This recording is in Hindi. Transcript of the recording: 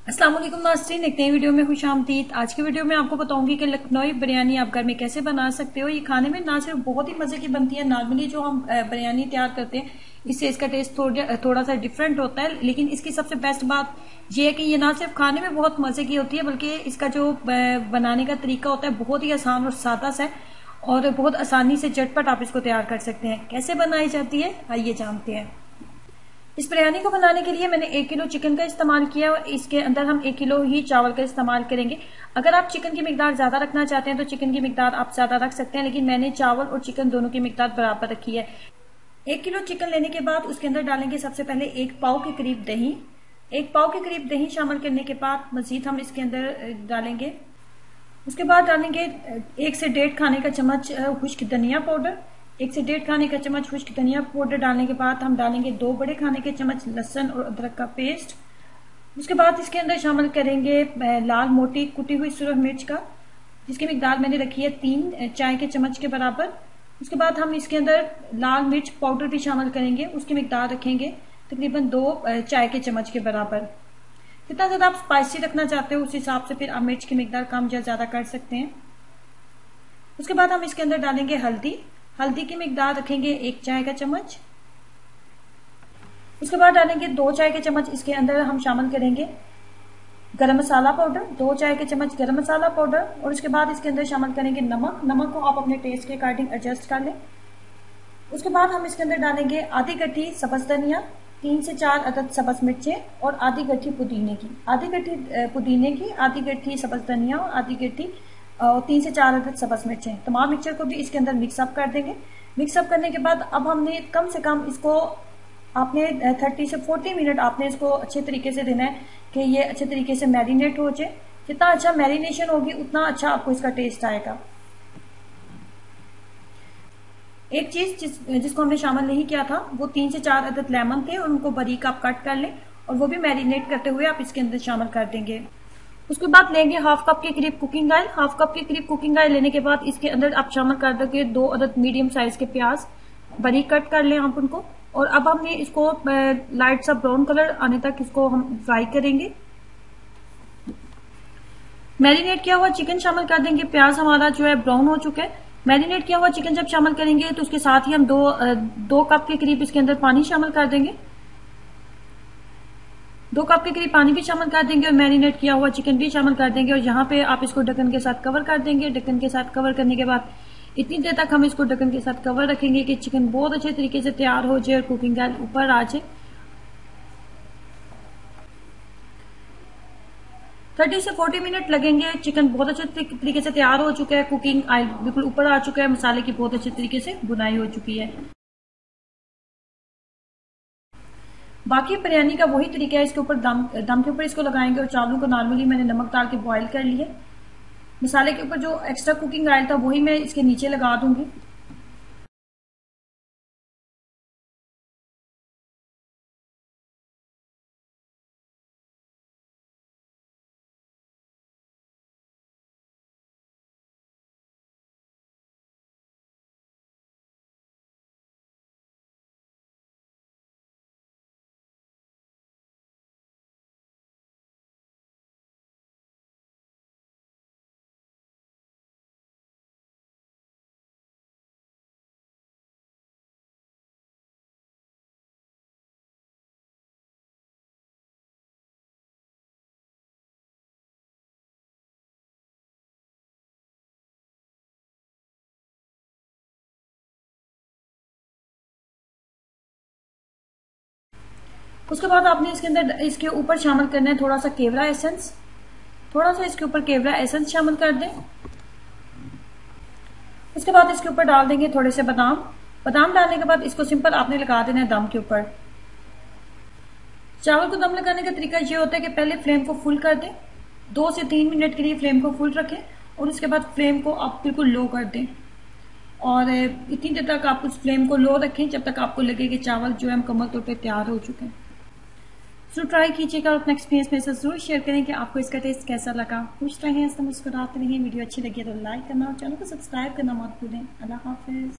अस्सलाम वालेकुम नाज़रीन, एक नई वीडियो में खुश आमदीद। आज की वीडियो में आपको बताऊंगी कि लखनवी बिरयानी आप घर में कैसे बना सकते हो। ये खाने में ना सिर्फ बहुत ही मजे की बनती है, नॉर्मली जो हम बिरयानी तैयार करते हैं इससे इसका टेस्ट थोड़ा सा डिफरेंट होता है, लेकिन इसकी सबसे बेस्ट बात यह है कि ये ना सिर्फ खाने में बहुत मजे की होती है बल्कि इसका जो बनाने का तरीका होता है बहुत ही आसान और सादा सा है और बहुत आसानी से झटपट आप इसको तैयार कर सकते हैं। कैसे बनाई जाती है आइए जानते हैं। इस बिरयानी को बनाने के लिए मैंने 1 किलो चिकन का इस्तेमाल किया और इसके अंदर हम 1 किलो ही चावल का इस्तेमाल करेंगे। अगर आप चिकन की मिकदार ज्यादा रखना चाहते हैं तो चिकन की मिकदार आप ज्यादा रख सकते हैं, लेकिन मैंने चावल और चिकन दोनों की मिकदार बराबर रखी है। 1 किलो चिकन लेने के बाद उसके अंदर डालेंगे सबसे पहले 1 पाव के करीब दही। 1 पाव के करीब दही शामिल करने के बाद मजीद हम इसके अंदर डालेंगे, उसके बाद डालेंगे 1 से 1.5 खाने का चम्मच खुश्क धनिया पाउडर। 1 से 1.5 खाने का चम्मच खुश्क धनिया पाउडर डालने के बाद हम डालेंगे 2 बड़े खाने के चम्मच लहसुन और अदरक का पेस्ट। उसके बाद इसके अंदर शामिल करेंगे लाल मोटी कुटी हुई सुरख मिर्च का, जिसकी मिकदार मैंने रखी है 3 चाय के चम्मच के बराबर। उसके बाद हम इसके अंदर लाल मिर्च पाउडर भी शामिल करेंगे, उसकी मिकदार रखेंगे तकरीबन 2 चाय के चम्मच के बराबर। जितना ज्यादा आप स्पाइसी रखना चाहते हो उस हिसाब से फिर आप मिर्च की मिकदार कम या ज्यादा कर सकते हैं। उसके बाद हम इसके अंदर डालेंगे हल्दी। हल्दी की मिकदार रखेंगे 1 चाय का चम्मच। उसके बाद डालेंगे 2 चाय के चम्मच इसके अंदर हम शामिल करेंगे गरम मसाला पाउडर, 2 चाय के चम्मच गरम मसाला पाउडर। और उसके बाद इसके अंदर शामिल करेंगे नमक। नमक को आप अपने टेस्ट के अकॉर्डिंग एडजस्ट कर लें। उसके बाद हम इसके अंदर डालेंगे आधी गड्ढी सब्ज धनिया, 3 से 4 अदद सब्ज मिर्चें और आधी गड्ढी पुदीने की, आधी गड्ढी पुदीने की, आधी गड्ढी सब्ज धनिया और आधी गड्ढी 3 से 4 अदद सब्ज मिर्चें। तमाम मिक्सचर को भी इसके अंदर मिक्सअप कर देंगे। मिक्सअप करने के बाद अब हमने कम से कम इसको आपने 30 से 40 मिनट आपने इसको अच्छे तरीके से देना है कि ये अच्छे तरीके से मैरिनेट हो जाए। जितना अच्छा मैरिनेशन होगी उतना अच्छा आपको इसका टेस्ट आएगा। एक चीज जिसको हमने शामिल नहीं किया था वो 3 से 4 अदद लेमन थे, उनको बारीक आप कट कर लें और वो भी मैरिनेट करते हुए आप इसके अंदर शामिल कर देंगे। उसके बाद लेंगे हाफ कप के करीब कुकिंग ऑयल। हाफ कप के करीब कुकिंग ऑयल लेने के बाद इसके अंदर आप शामिल कर देंगे 2 अदद मीडियम साइज के प्याज, बारीक कट कर लें आप उनको। और अब हमने इसको लाइट सा ब्राउन कलर आने तक इसको हम फ्राई करेंगे। मैरिनेट किया हुआ चिकन शामिल कर देंगे। प्याज हमारा जो है ब्राउन हो चुका है। मैरिनेट किया हुआ चिकन जब शामिल करेंगे तो उसके साथ ही हम 2 कप के करीब इसके अंदर पानी शामिल कर देंगे। 2 कप के करीब पानी भी शामिल कर देंगे और मैरिनेट किया हुआ चिकन भी शामिल कर देंगे। और यहाँ पे आप इसको ढक्कन के साथ कवर कर देंगे। ढक्कन के साथ कवर करने के बाद इतनी देर तक हम इसको ढक्कन के साथ कवर रखेंगे कि चिकन बहुत अच्छे तरीके से तैयार हो जाए और कुकिंग ऑयल ऊपर आ जाए। 30 से 40 मिनट लगेंगे। चिकन बहुत अच्छे तरीके से तैयार हो चुका है, कुकिंग ऑयल बिल्कुल ऊपर आ चुका है, मसाले की बहुत अच्छे तरीके से बुनाई हो चुकी है। बाकी बिरयानी का वही तरीका है, इसके ऊपर दम के ऊपर इसको लगाएंगे और चावलों को नॉर्मली मैंने नमक डाल के बॉईल कर लिए। मसाले के ऊपर जो एक्स्ट्रा कुकिंग ऑयल था वही मैं इसके नीचे लगा दूंगी। उसके बाद आपने इसके अंदर इसके ऊपर शामिल करना है थोड़ा सा केवड़ा एसेंस। थोड़ा सा इसके ऊपर केवड़ा एसेंस शामिल कर दें। उसके बाद इसके ऊपर डाल देंगे थोड़े से बादाम। बादाम डालने के बाद इसको सिंपल आपने लगा देना है दम के ऊपर। चावल को दम लगाने का तरीका ये होता है कि पहले फ्लेम को फुल कर दें, 2 से 3 मिनट के लिए फ्लेम को फुल रखें और उसके बाद फ्लेम को आप बिल्कुल लो कर दें और इतनी देर तक आप उस फ्लेम को लो रखें जब तक आपको लगे कि चावल जो है मुकम्मल तौर पर तैयार हो चुके हैं। जरूर ट्राई कीजिएगा और अपना एक्सपीरियंस मेरे साथ जरूर शेयर करें कि आपको इसका टेस्ट कैसा लगा। खुश रहें, मुस्कुराते रहें। वीडियो अच्छी लगी तो लाइक करना और चैनल को सब्सक्राइब करना मत भूलें। अल्लाह हाफिज।